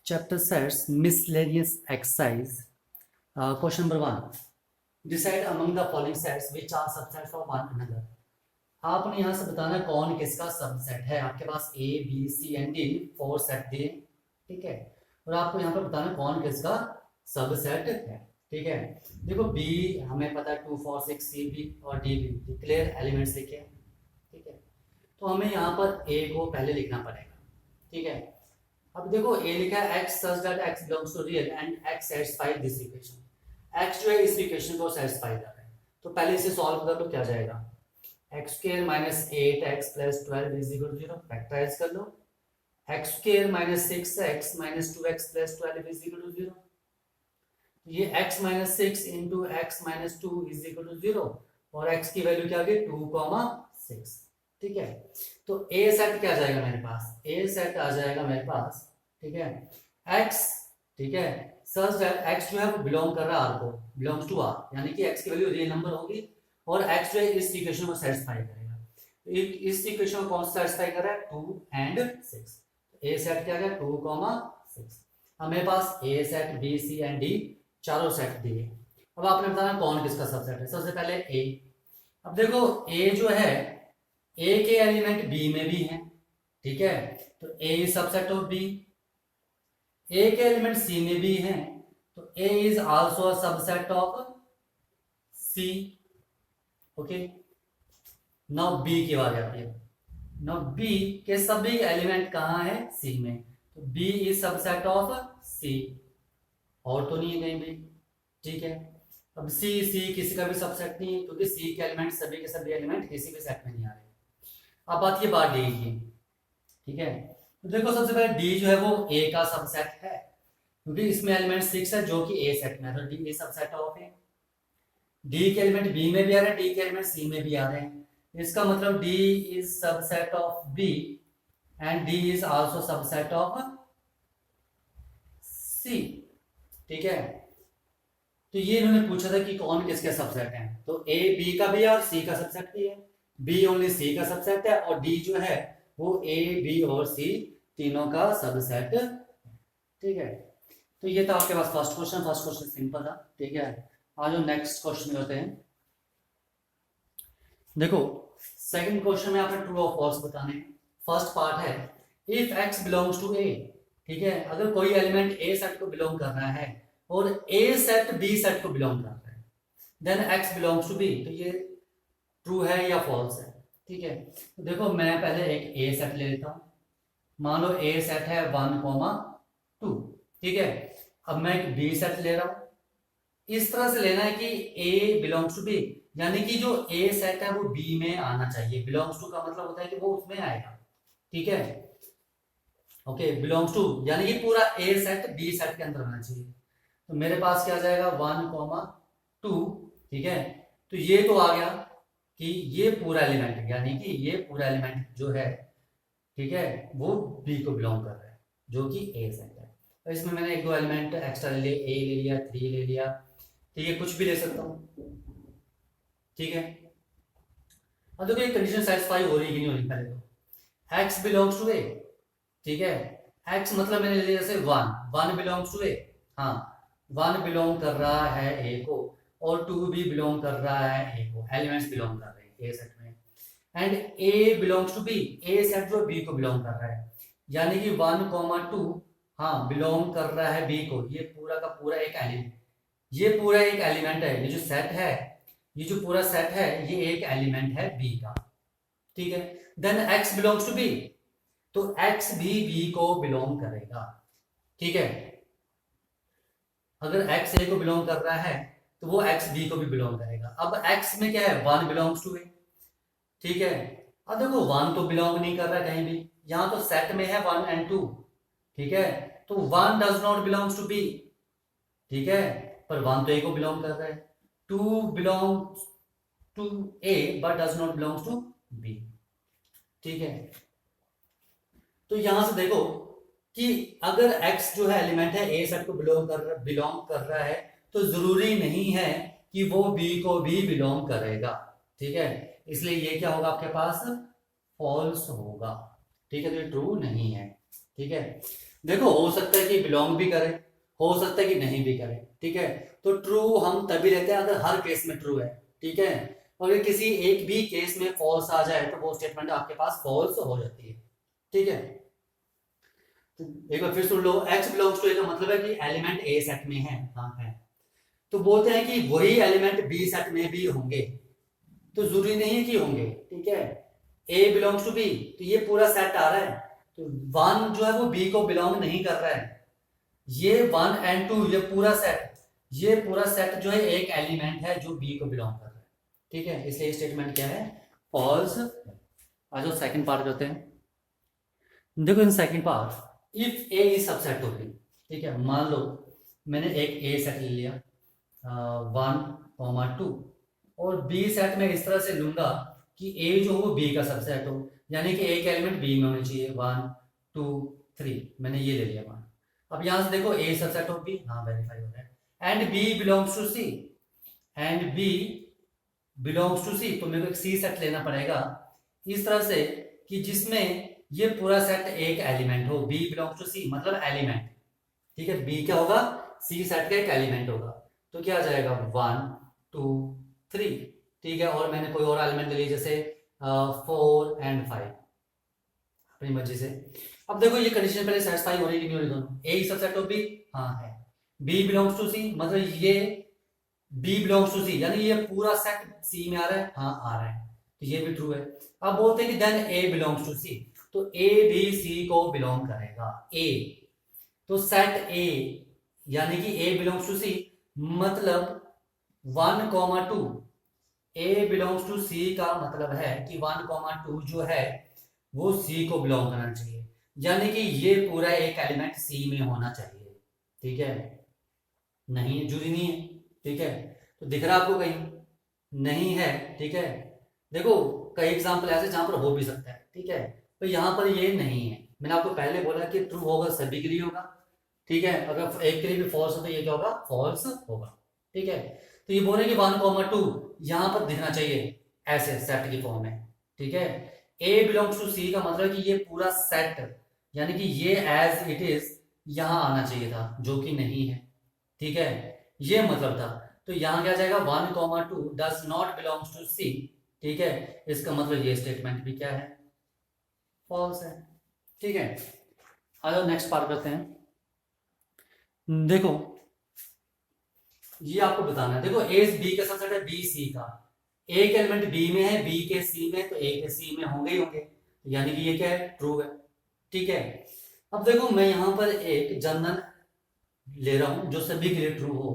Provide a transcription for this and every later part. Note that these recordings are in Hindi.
Chapter sets miscellaneous exercise. Question number 1. Decide among the following sets which are subsets of one another. आपने यहाँ से बताना कौन किसका सबसेट है. आपके पास A B C and D 4 set दिए, ठीक है, और आपको यहाँ पर बताना कौन किसका सबसेट है. ठीक है, देखो बी हमें पता है 2 4 6 सी बी और डी बी डिक्लेयर एलिमेंट्स लिखे हैं. ठीक है, तो हमें यहाँ पर ए को पहले लिखना पड़ेगा. ठीक है, अब देखो ए लिखा है x such that x belongs to real and x satisfies this equation. x जो है इस इक्वेशन को सेटिस्फाई कर रहा है, तो पहले इसे सॉल्व कर लो. क्या जाएगा, x square minus 8x plus 12 is equal to 0. Factorise कर लो. x square minus 6x minus 2x plus 12 is equal to 0. ये x minus 6 into x minus 2 is equal to 0 और x की वैल्यू क्या आ गई 2,6. ठीक है, तो a सेट क्या आ जाएगा मेरे पास, a सेट आ जाएगा मेरे पास. ठीक है, x, ठीक है, सच दैट x जो है वो बिलोंग कर रहा है r को, बिलोंग्स टू r, यानी कि x की वैल्यू रियल नंबर होगी और x जो है इस इक्वेशन को सेटिस्फाई करेगा. तो इस इक्वेशन को कौन सा सेटिस्फाई कर रहा है 2 and 6. a सेट क्या है 2,6. अब मेरे पास a set b c and d चारों सेट दिए. अब आपने बताना कौन किसका सबसेट है. सबसे पहले a. अब देखो a जो है a के एलिमेंट b में भी हैं. ठीक है, तो a is subset of b. a के एलिमेंट c में भी हैं, तो a is also a subset of c. Okay, now b की बात आती है. नाउ b के सभी एलिमेंट कहाँ है c में, तो b is subset of c, और तो नहीं है कहीं भी. ठीक है, अब c किसी का भी सबसेट नहीं है क्योंकि c के एलिमेंट सभी के सभी एलिमेंट किसी भी सेट में नहीं आ रहे. अब बात ये बात डी की. ठीक है, तो देखो सबसे पहले डी जो है वो ए का सबसेट है क्योंकि इसमें एलिमेंट 6 है जो कि ए सेट में है, तो डी ए सबसेट ऑफ है. डी के एलिमेंट बी में भी आ रहे हैं, डी के एलिमेंट सी में भी आ रहे हैं. इसका मतलब D is subset of B and D is also subset of C. ठीक है, तो ये इन्होंने पूछा था कि कौन किसके सबसेट हैं, तो ए बी का भी है और सी का सबसेट भी है. बी ओनली सी का सबसेट है और डी जो है वो ए बी और सी तीनों का सबसेट. ठीक है, तो ये था आपके पास first question. First question simple था. ठीक है, आज हम नेक्स्ट क्वेश्चन करते हैं. देखो सेकंड क्वेश्चन में आपने ट्रू और फॉल्स बताने. फर्स्ट पार्ट है if x belongs to a. ठीक है, अगर कोई एलिमेंट a सेट को बिलोंग कर रहा है और a सेट b सेट को बिलोंग कर रहा है, then x belongs to b. तो ये ट्रू है या फॉल्स है. ठीक है, तो देखो मैं पहले एक ए सेट ले लेता हूं. मान लो ए सेट है 1,2. ठीक है, अब मैं एक बी सेट ले रहा हूं. इस तरह से लेना है कि ए बिलोंग्स टू बी, यानी कि जो ए सेट है वो बी में आना चाहिए. बिलोंग्स टू का मतलब होता है कि वो उसमें आएगा. ठीक है, ओके, बिलोंग्स टू यानी कि पूरा ए सेट बी सेट के अंदर आना चाहिए. तो मेरे पास क्या आ जाएगा 1,2. ठीक है, तो ये तो आ गया कि ये पूरा एलिमेंट यानी कि ये पूरा एलिमेंट जो है, ठीक है, वो बी को बिलोंग कर रहा है जो कि ए सेट है. तो इसमें मैंने एक दो एलिमेंट एक्स्ट्रा ले लिए, ए ले लिया, 3 ले लिया. ठीक है, कुछ भी ले सकता हूं. ठीक है, अब देखो ये कंडीशन सेटिस्फाई हो रही है कि नहीं हो रही. पहले तो एक्स बिलोंग्स टू ए. ठीक है, एक्स मतलब मैंने ले लिया जैसे 1 बिलोंग्स टू ए. हाँ, 1 बिलोंग कर रहा है ए को और 2 भी बिलोंग कर रहा है ए को. एलिमेंट्स बिलोंग कर रहे हैं ए सेट में. And A belongs to B. A set जो बी को बिलोंग कर रहा है, यानी कि 1,2 हाँ बिलोंग कर रहा है बी को. ये पूरा का पूरा एक एलिमेंट, ये पूरा एक एलिमेंट है. ये जो सेट है, ये जो पूरा सेट है, ये एक एलिमेंट है बी का. ठीक है, then X belongs to B, तो एक्स भी बी को बिलोंग करेगा. ठीक है, अगर एक्स ए को बिलोंग कर रहा है तो वो एक्स बी को भी बिलोंग करेगा. अब एक्स में क्या है 1 बिलोंग्स टू ए. ठीक है, अब देखो 1 तो बिलोंग नहीं कर रहा है कहीं भी. यहां तो सेट में है 1 and 2. ठीक है, तो 1 does not belongs to B. ठीक है, पर 1 तो ए को बिलोंग कर रहा है. 2 belongs to A but does not belongs to B. ठीक है, तो यहां से देखो कि अगर x जो है एलिमेंट है ए सेट को बिलोंग कर रहा है तो जरूरी नहीं है कि वो b को भी बिलोंग करेगा. ठीक है, इसलिए ये क्या होगा आपके पास फॉल्स होगा. ठीक है, तो ये ट्रू नहीं है. ठीक है, देखो हो सकता है कि बिलोंग भी करे, हो सकता है कि नहीं भी करे, ठीक है। तो ट्रू हम तभी लेते हैं अगर हर केस में ट्रू है, ठीक है। अगर किसी एक भी केस में फॉल्स आ जाए तो वो स्टेटमेंट आपके पास फॉल्स हो जाती है, ठीक है। तो एक बार फिर सुन लो, एक्स बिलोंग्स टू ए का मतलब है कि एलिमेंट ए सेट में है, हाँ है। तो बोलते हैं कि वही एलिमेंट बी सेट में भी होंगे, तो जरूरी नहीं है कि होंगे, ठीक है। ए बिलोंग्स टू बी, तो ये पूरा सेट आ रहा है, तो वन जो है वो बी को बिलोंग नहीं कर रहा है। ये वन एंड टू, ये पूरा सेट जो है एक एलिमेंट है जो बी को बिलोंग कर रहा है, ठीक है। इसलिए स्टेटमेंट क्या है, फॉल्स। आज सेकंड पार्ट करते हैं। देखो in second part, if A is subset of B, ठीक है। मान लो मैंने एक ए सेट ले लिया, 1, 2, और बी सेट में इस तरह से लूंगा कि ए जो हो बी का सबसेट हो, यानी कि एक एलिमेंट बी में होना चाहिए, 1, 2, 3, मैंने ये ले लिया मान। अब यहां से देखो ए सबसेट ऑफ बी, हाँ वेरीफाई हो गया, and B belongs to C, and B belongs to C, तो मेरे को एक सी सेट लेना पड़ेगा इस तरह से कि जिसमें ये पूरा सेट एक एलिमेंट हो, बी बिलोंग्स टू सी मतलब एलिमेंट, ठीक है। बी क्या होगा, सी सेट का एक एलिमेंट होगा, तो क्या आ जाएगा 1, 2, 3, ठीक है। और मैंने कोई और एलिमेंट ले लिया जैसे 4 एंड 5 अपनी मर्जी से। अब देखो ये कंडीशन पहले सेटिस्फाई हो रही है कि नहीं हो रही, दोनों ए सबसेट ऑफ बी, हाँ है। बी बिलोंग्स टू सी मतलब ये बी बिलोंग्स टू सी, यानी ये पूरा सेट सी में आ रहा है, हाँ आ रहा है, तो ये भी ट्रू है। अब बोलते हैं कि then A belongs to C, तो ए भी सी को बिलोंग करेगा, ए, तो सेट ए यानी कि ए बिलोंग्स टू सी मतलब 1, 2, ए बिलोंग्स टू सी का मतलब है कि 1, 2 जो है वो सी को बिलोंग करना चाहिए, यानी कि ये पूरा एक एलिमेंट सी में होना चाहिए, ठीक है। नहीं जरूरी नहीं है, ठीक है। तो दिख रहा आपको कहीं नहीं है, ठीक है। देखो कई एग्जांपल ऐसे जहां पर हो भी सकता है, ठीक है। तो यहां पर ये नहीं है, मैंने आपको पहले बोला कि ट्रू होगा सभी के लिए होगा, ठीक है। अगर एक के लिए भी फॉल्स हो तो ये क्या होगा, फॉल्स होगा, ठीक है। तो ये बोल रहे कि 1, 2 यहां पर दिखना चाहिए ऐसे सेट की फॉर्म में, ठीक है। ए बिलोंग्स टू सी का मतलब कि ये पूरा सेट, यानी कि ये एज इट इज यहां आना चाहिए था, जो कि नहीं है, ठीक है। ये मतलब था, तो यहां क्या जाएगा 1, 2 does not belongs to C, ठीक है। इसका मतलब ये स्टेटमेंट भी क्या है, फॉल्स है, ठीक है। आओ नेक्स्ट पार्ट करते हैं। देखो ये आपको बताना है, देखो ए बी का सबसेट है बी सी का, एक एलिमेंट बी में है, बी के सी में, तो ए के सी में होंगे ही होंगे, यानी कि ये क्या है, ट्रू है, ठीक है। अब देखो मैं यहां पर एक जनरल ले रहा हूं जो सभी के लिए ट्रू हो,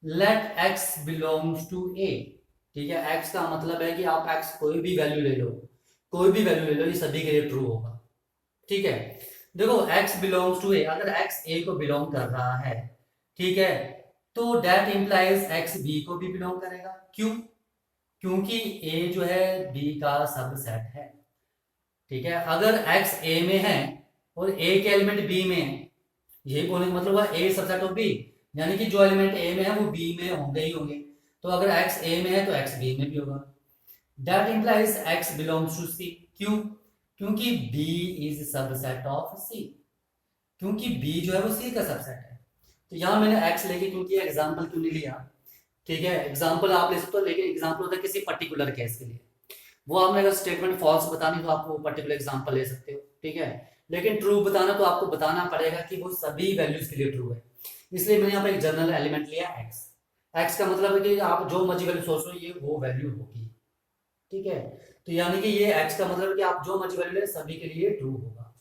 लेट एक्स बिलोंग्स टू ए, ठीक है। एक्स का मतलब है कि आप एक्स कोई भी वैल्यू ले लो, कोई भी वैल्यू ले लो, ये सभी के लिए ट्रू होगा, ठीक है। देखो x बिलोंग्स टू ए, अगर x a को बिलोंग कर रहा है, ठीक है, तो दैट इंप्लाइज x b को भी बिलोंग करेगा, क्यों, क्योंकि a जो है b का सबसेट है, ठीक है। अगर x a में है और a के एलिमेंट b में है, यही बोलने का मतलब हुआ a सबसेट ऑफ b, यानी कि जो एलिमेंट a में है वो b में होंगे ही होंगे, तो अगर x a में है तो x b में भी होगा। That implies x belongs to c, क्यों, क्योंकि b is subset of c, क्योंकि b जो है वो c का सबसेट है। तो यहां मैंने x लेके क्योंकि एग्जांपल क्यों नहीं लिया, ठीक है। एग्जांपल आप ले सकते हो, लेकिन एग्जांपल होता है किसी पर्टिकुलर केस के लिए, वो आपने अगर स्टेटमेंट फॉल्स बतानी तो आप वो पर्टिकुलर एग्जांपल ले सकते हो, ठीक है। लेकिन ट्रू बताना तो आपको बताना पड़ेगा कि वो सभी वैल्यूज के लिए ट्रू है, इसलिए मैंने यहाँ पे एक जनरल एलिमेंट लिया x। x का मतलब है कि आप जो मर्जी वैल्यू सोच लो ये वो वैल्यू होगी, ठीक है। तो यानी कि ये x का मतलब है कि आप जो मर्जी वैल्यू ले सभी के लिए ट्रू होगा।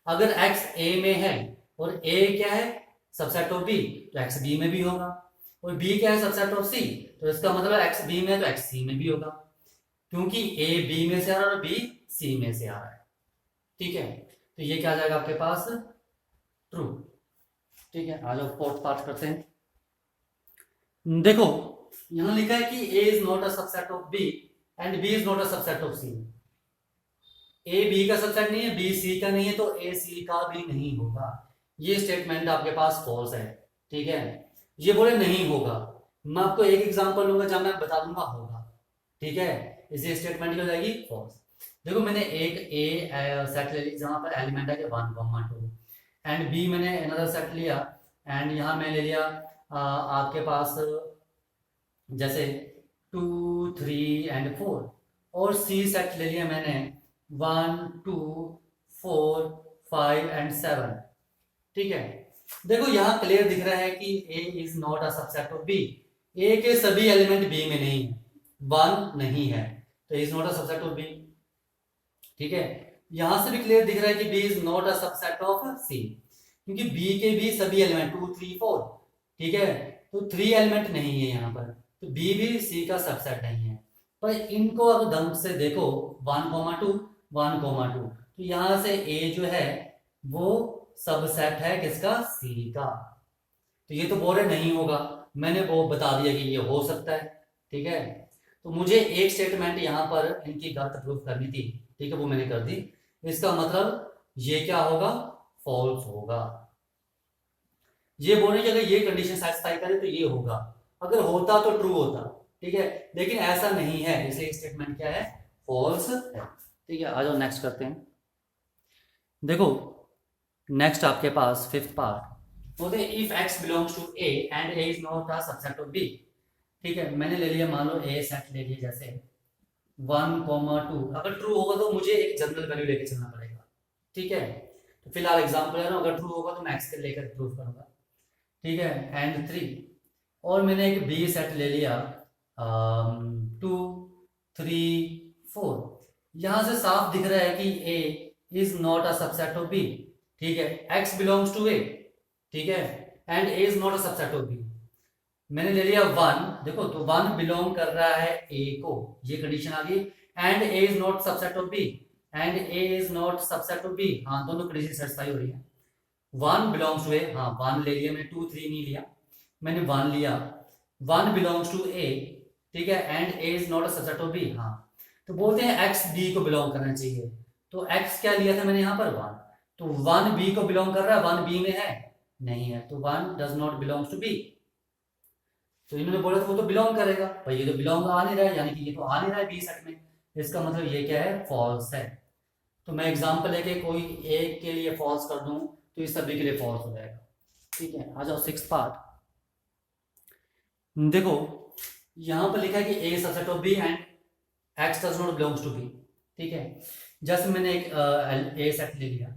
अगर x a में है और a क्या है, सबसेट ऑफ b, तो x b में भी होगा, और b क्या है, सबसेट ऑफ c, तो इसका मतलब x b में है तो x c में भी होगा, क्योंकि a b में से आ रहा है और b c में से आ रहा है, ठीक है। तो ये क्या आ जाएगा आपके पास, ट्रू, ठीक है। आ जाओ फोर्थ पार्ट करते हैं। देखो यहां लिखा है कि a is not a subset of b and b is not a subset of c, a b का सबसेट नहीं है, b c का नहीं है, तो a c का भी नहीं होगा, ये स्टेटमेंट आपके पास फॉल्स है, ठीक है। ये बोले नहीं होगा, मैं आपको एक एग्जांपल लूंगा जब मैं बता दूंगा होगा, ठीक है। इसी स्टेटमेंट की हो जाएगी फॉल्स। देखो मैंने एक ए सेट ले ली जहां पर एलिमेंट है 1, 2 एंड बी मैंने अनदर सेट लिया, एंड यहाँ मैं ले लिया आपके पास जैसे 2 3 एंड 4, और सी सेट ले लिया मैंने 1 2 4 5 एंड 7। ठीक है, देखो यहाँ क्लियर दिख रहा है कि A is not a subset of B. A के सभी एलिमेंट बी में नहीं है, 1 नहीं है, तो is not a subset of B. ठीक है, यहां से भी क्लियर दिख रहा है कि B is not a subset of C, क्योंकि बी के भी सभी एलिमेंट 2 3 4, ठीक है, तो 3 एलिमेंट नहीं है यहाँ पर, तो बी भी सी का सबसेट नहीं है। पर इनको अगर ढंग से देखो 1 2 1 2, तो यहाँ से ए जो है वो सबसेट है किसका, सी का। तो ये तो बोल रहे नहीं होगा, मैंने वो बता दिया कि ये हो सकता है। ठीक है, तो मुझे एक स्टेटमेंट यहाँ पर इनकी गलत प्रूफ करनी थी, ठीक है, वो मैंने कर दी। इसका मतलब ये क्या होगा, फॉल्स होगा। ये बोलने की अगर ये कंडीशन सेटिस्फाई करे तो ये होगा, अगर होता तो ट्रू होता। ठीक है, लेकिन ऐसा नहीं है, इसलिए स्टेटमेंट क्या है, फॉल्स है। ठीक है, आ जाओ नेक्स्ट करते हैं। देखो नेक्स्ट आपके पास फिफ्थ पार्ट बोलते हैं if x belongs to a and a is not a subset of b। ठीक है, मैंने ले लिया, मान लो a सेट ले लिया जैसे 1 2, अगर ट्रू होगा तो मुझे एक जनरल वैल्यू लेके चलना पड़ेगा। ठीक है, तो फिलहाल एग्जांपल है ना, अगर ट्रू होगा तो मैं x के लेकर प्रूव करूंगा। ठीक है, एंड 3, और मैंने एक b सेट ले लिया 2 3 4। यहां से साफ दिख रहा है कि a is not a subset of b। ठीक है, x बिलोंग्स टू a, ठीक है, and a is not a subset of b। मैंने ले लिया 1, देखो तो 1 बिलोंग कर रहा है a को, ये कंडीशन आ गई, and a is not subset of b, and a is not subset of b। हाँ, दोनों कंडीशन सेटिस्फाई हो रही है। 1 बिलोंग्स टू a, हाँ 1 ले लिया मैंने, 2 3 नहीं लिया, मैंने 1 लिया, 1 बिलोंग्स टू a, ठीक है, and a is not a subset of b। हाँ, तो बोलते हैं x b को बिलोंग करना चाहिए, तो x क्या लिया था मैंने यहाँ पर 1, तो 1 b को बिलोंग कर रहा है, 1 b में है नहीं है, तो 1 does not belongs to b। तो इन्होंने बोला था वो तो बिलोंग करेगा, पर ये तो बिलोंग आ नहीं रहा है, यानी कि ये तो आ नहीं रहा है बी सेट में, इसका मतलब ये क्या है, फॉल्स है। तो मैं एग्जांपल लेके कोई एक के लिए फॉल्स कर दूं तो इस सभी के लिए फॉल्स हो जाएगा। ठीक है, आ जाओ सिक्स्थ पार्ट। देखो यहां पर लिखा है कि A subset of B and X does not belongs to B. ठीक है, जैसे मैंने एक ए सेट ले लिया,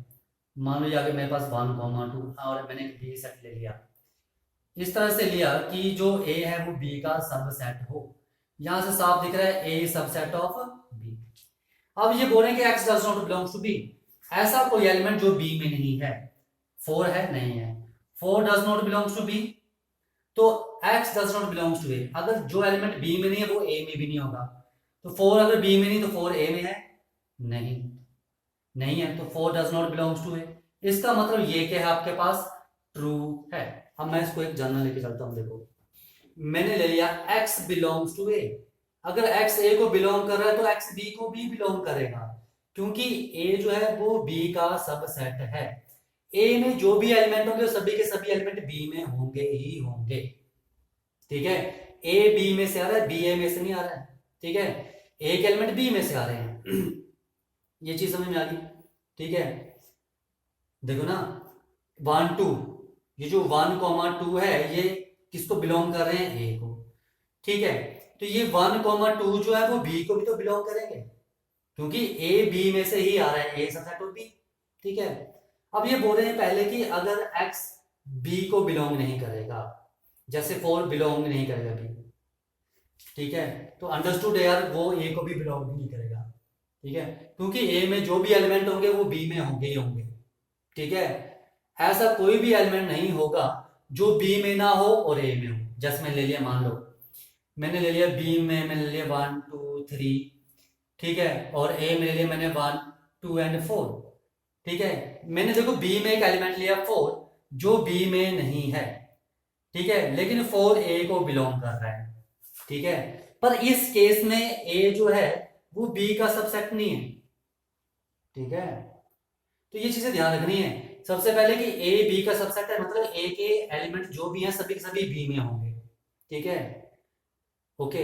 मान लो आगे मेरे पास 1 2 और मैंने एक बी सेट ले लिया, इस तरह से लिया कि जो a है वो b का सबसेट हो। यहां से साफ दिख रहा है a सबसेट ऑफ b। अब ये बोल रहे हैं कि x does not belongs to b, ऐसा कोई एलिमेंट जो b में नहीं है, 4 है नहीं है, 4 does not belongs to b, तो x does not belongs to a। अगर जो एलिमेंट b में नहीं है वो a में भी नहीं होगा, तो 4 अगर b में नहीं तो 4 a में है नहीं, नहीं है, तो 4 does not belongs to a। इसका मतलब ये क्या है आपके पास, ट्रू है। अब मैं इसको एक जनरल लेके चलता हूं। देखो मैंने ले लिया x बिलोंग्स टू a, अगर x a को बिलोंग कर रहा है तो x b को भी बिलोंग करेगा, क्योंकि a जो है वो b का सबसेट है। a में जो भी एलिमेंट होंगे सभी के सभी एलिमेंट b में होंगे ही होंगे। ठीक है, a b में से आ रहा है, b a में से नहीं आ रहा है। ठीक है, एक एलिमेंट b में से आ रहे हैं ये चीज समझ में आ गई। ठीक है, देखो ना 1 2, ये जो 1 2 है ये किसको बिलोंग कर रहे हैं, a को। ठीक है, तो ये 1 2 जो है वो b को भी तो बिलोंग करेंगे, क्योंकि a b में से ही आ रहा है, a सबसेट ऑफ b। ठीक है, अब ये बोल रहे हैं पहले कि अगर x b को बिलोंग नहीं करेगा, जैसे 4 बिलोंग नहीं करेगा b, ठीक है, तो अंडरस्टूड है यार वो a को भी बिलोंग नहीं करेगा। ठीक है, क्योंकि a में जो भी एलिमेंट होंगे वो b में होंगे ही होंगे। ठीक है, ऐसा कोई भी एलिमेंट नहीं होगा जो बी में ना हो और ए में हो। जैसे मैं ले लिया, मान लो मैंने ले लिया बी में, मैंने ले लिया 1 2 3, ठीक है, और ए में ले लिया मैंने 1 2 एंड 4। ठीक है, मैंने देखो बी में एक एलिमेंट लिया 4 जो बी में नहीं है, ठीक है, लेकिन 4 ए को बिलोंग कर रहा है। ठीक है, पर इस केस में ए जो है वो बी का सबसेट नहीं है। ठीक है, तो ये चीजें ध्यान रखनी है सबसे पहले कि ए बी का सबसेट है, मतलब ए के एलिमेंट जो भी हैं सभी के सभी बी में होंगे। ठीक है, ओके,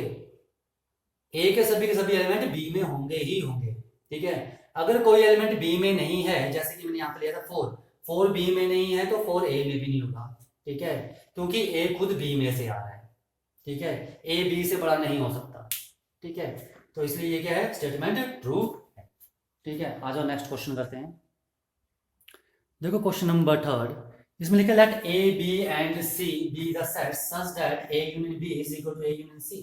ए के सभी एलिमेंट बी में होंगे ही होंगे। ठीक है, अगर कोई एलिमेंट बी में नहीं है, जैसे कि मैंने यहाँ पे लिया था 4, 4 बी में नहीं है तो 4 ए में भी नहीं होगा, ठीक है, क्योंकि ए खुद बी में से आ रहा है, ठीक है, ए बी से बड़ा नहीं हो सकता, ठीक है, तो इसलिए ये क्या है, स्टेटमेंट ट्रू है, ठीक है। आ जाओ नेक्स्ट क्वेश्चन करते हैं। देखो क्वेश्चन नंबर 3, इसमें लिखा let A B and C be the set such that A union B is equal to A union C,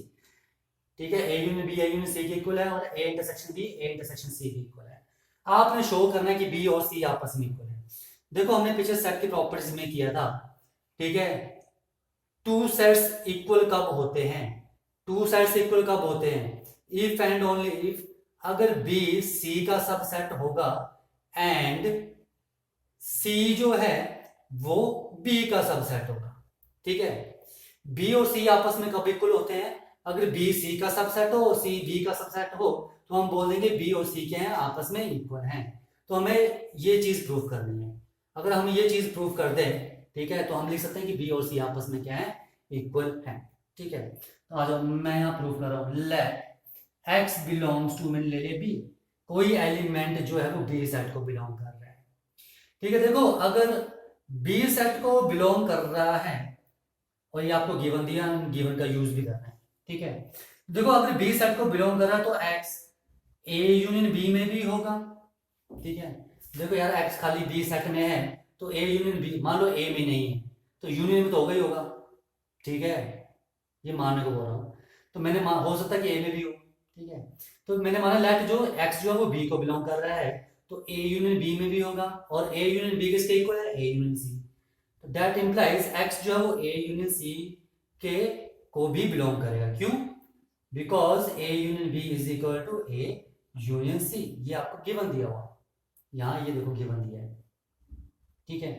ठीक है, A union B A union C के इक्वल है और A intersection B A intersection C के इक्वल है। आपने शो करना है कि बी और सी आपस में इक्वल है। देखो हमने पीछे सेट की प्रॉपर्टीज में किया था, ठीक है, टू सेट्स इक्वल कब होते हैं, टू सेट्स इक्वल कब होते हैं, इफ एंड ओनली इफ अगर बी सी का सबसेट होगा एंड सी जो है वो बी का सबसेट होगा, ठीक है। बी और सी आपस में कब इक्वल होते हैं, अगर बी सी का सबसेट हो और सी बी का सबसेट हो तो हम बोल देंगे बी और सी क्या है, आपस में इक्वल हैं। तो हमें ये चीज प्रूव करनी है। अगर हम ये चीज प्रूव कर दें, ठीक है, तो हम लिख सकते हैं कि बी और सी आपस में क्या है, इक्वल है, ठीक है। तो आ जाओ मैं यहाँ प्रूव कर रहा हूँ, लेट एक्स बिलोंग्स टू, मैंने ले लिया बी, कोई एलिमेंट जो है वो बी सेट को बिलोंग कर रहा है, ठीक है। देखो अगर बी सेट को बिलोंग कर रहा है और ये आपको गिवन दिया, गिवन का यूज भी करना है, ठीक है। देखो अगर बी सेट को बिलोंग कर रहा है तो एक्स ए यूनियन बी में भी होगा, ठीक है। देखो यार एक्स खाली बी सेट में है तो ए यूनियन बी, मान लो ए में नहीं है तो यूनियन में तो होगा ही होगा, ठीक है, ये मानने को बोल रहा हूँ। तो मैंने हो सकता है कि ए में भी हो, ठीक है। तो मैंने माना लेट जो एक्स जो है वो बी को बिलोंग कर रहा है तो ए यूनियन बी में भी होगा और ए यूनियन बी किसके इक्वल है, ए यूनियन सी। तो दैट इंप्लाइज एक्स जो है वो ए यूनियन सी के को भी बिलोंग करेगा, क्यों, because A union B is equal to A union C, ये आपको गिवन दिया हुआ, यहाँ ये देखो गिवन दिया है, ठीक है।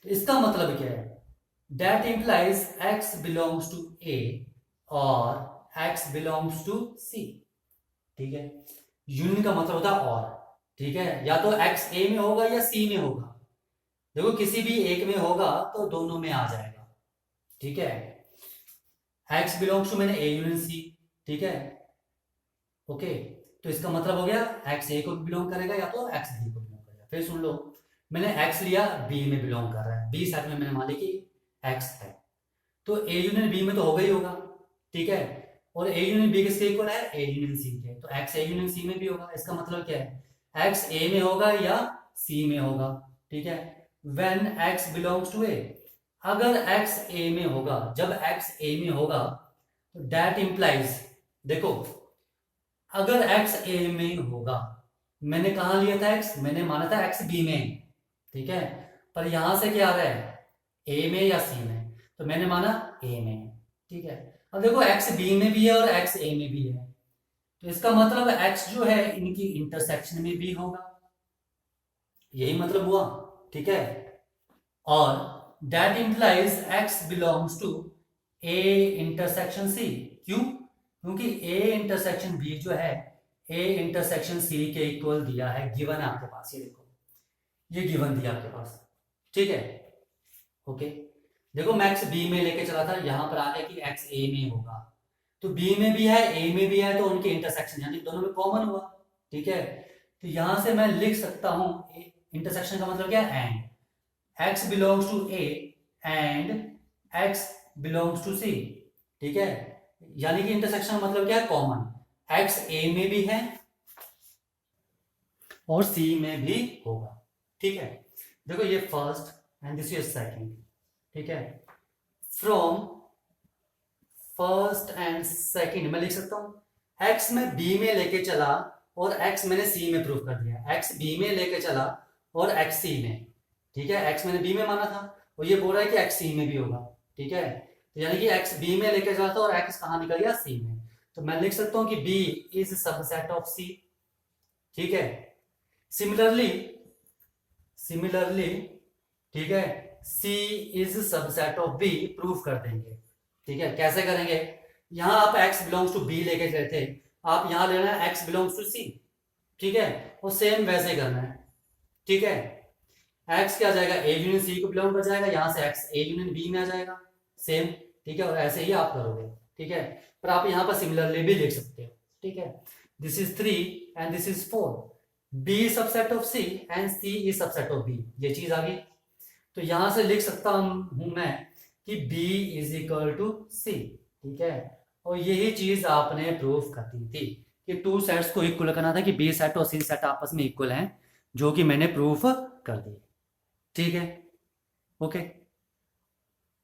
तो इसका मतलब क्या है, that implies x belongs to A और एक्स बिलोंग्स टू सी, ठीक है। यूनियन का मतलब होता है और, ठीक है, या तो एक्स ए में होगा या सी में होगा, देखो किसी भी एक में होगा तो दोनों में आ जाएगा, ठीक है। एक्स बिलोंग्स टू मैंने ए यूनियन सी, ठीक है, ओके। तो इसका मतलब हो गया एक्स ए को बिलोंग करेगा या तो एक्स बी को बिलोंग करेगा। फिर सुन लो, मैंने एक्स लिया बी में बिलोंग कर रहा है, बी सेट में मैंने मान लिया कि एक्स है तो ए यूनियन बी में तो होगा ही होगा, ठीक है, और ए यूनियन बी किसके इक्वल है, ए यूनियन सी के, तो एक्स ए यूनियन सी में भी होगा। इसका मतलब क्या है, एक्स ए में होगा या सी में होगा, ठीक है। व्हेन एक्स बिलोंग्स टू ए, अगर एक्स ए में होगा, जब एक्स ए में होगा तो दैट इंप्लाइज, देखो अगर एक्स ए में होगा, मैंने कहा लिया था एक्स, मैंने माना था एक्स बी में, ठीक है, पर यहां से क्या आ रहा है, ए में या सी में, तो मैंने माना ए में, ठीक है। अब देखो एक्स बी में भी है और एक्स ए में भी है, तो इसका मतलब एक्स जो है इनकी इंटरसेक्शन में भी होगा, यही मतलब हुआ, ठीक है। और that implies x belongs to A intersection C, क्यों, क्योंकि ए इंटरसेक्शन बी जो है ए इंटरसेक्शन सी के इक्वल दिया है, गिवन है आपके पास, ये देखो ये गिवन दिया आपके पास, ठीक है, ओके। देखो मैं एक्स बी में लेके चला था, यहां पर आ गया कि एक्स ए में होगा, तो बी में भी है ए में भी है तो उनके इंटरसेक्शन यानी दोनों में कॉमन हुआ, ठीक है। तो यहां से मैं लिख सकता हूं इंटरसेक्शन का मतलब क्या है, and X belongs to A and X belongs to C, ठीक है, यानी कि इंटरसेक्शन मतलब क्या है, कॉमन, एक्स ए में भी है और सी में भी होगा, ठीक है। देखो ये first and this is second, ठीक है। फ्रॉम फर्स्ट एंड सेकंड मैं लिख सकता हूं एक्स में बी में लेके चला और एक्स मैंने सी में प्रूव कर दिया, एक्स बी में लेके चला और एक्स सी में, ठीक है, एक्स मैंने बी में माना था और ये बोल रहा है कि एक्स सी में भी होगा, ठीक है। तो यानी कि एक्स बी में लेके चला था और एक्स कहां निकल गया, सी में, तो मैं लिख सकता हूं कि B is subset of C, ठीक है। सिमिलरली ठीक है, C is subset of B proof कर देंगे, ठीक है। कैसे करेंगे, यहां आप एक्स बिलोंग्स टू बी लेके गए थे, आप यहां लेना है एक्स बिलोंग्स टू सी, ठीक है, और सेम वैसे करना है, ठीक है। एक्स क्या आ जाएगा, ए यूनियन सी को बिलोंग कर जाएगा, यहां से एक्स ए यूनियन बी में आ जाएगा, सेम, ठीक है, और ऐसे ही आप करोगे, ठीक है। पर आप यहां पर सिमिलरली भी लिख सकते हो, ठीक है। This is 3 and this is 4, B subset of C and C is subset of B, ये चीज आ गई। तो यहां से लिख सकता हूं मैं कि B is equal to C, ठीक है। और यही चीज आपने प्रूफ कर दी थी कि टू सेट्स को इक्वल करना था, कि B सेट और C सेट आपस में इक्वल हैं, जो कि मैंने प्रूफ कर दी, ठीक है। ओके।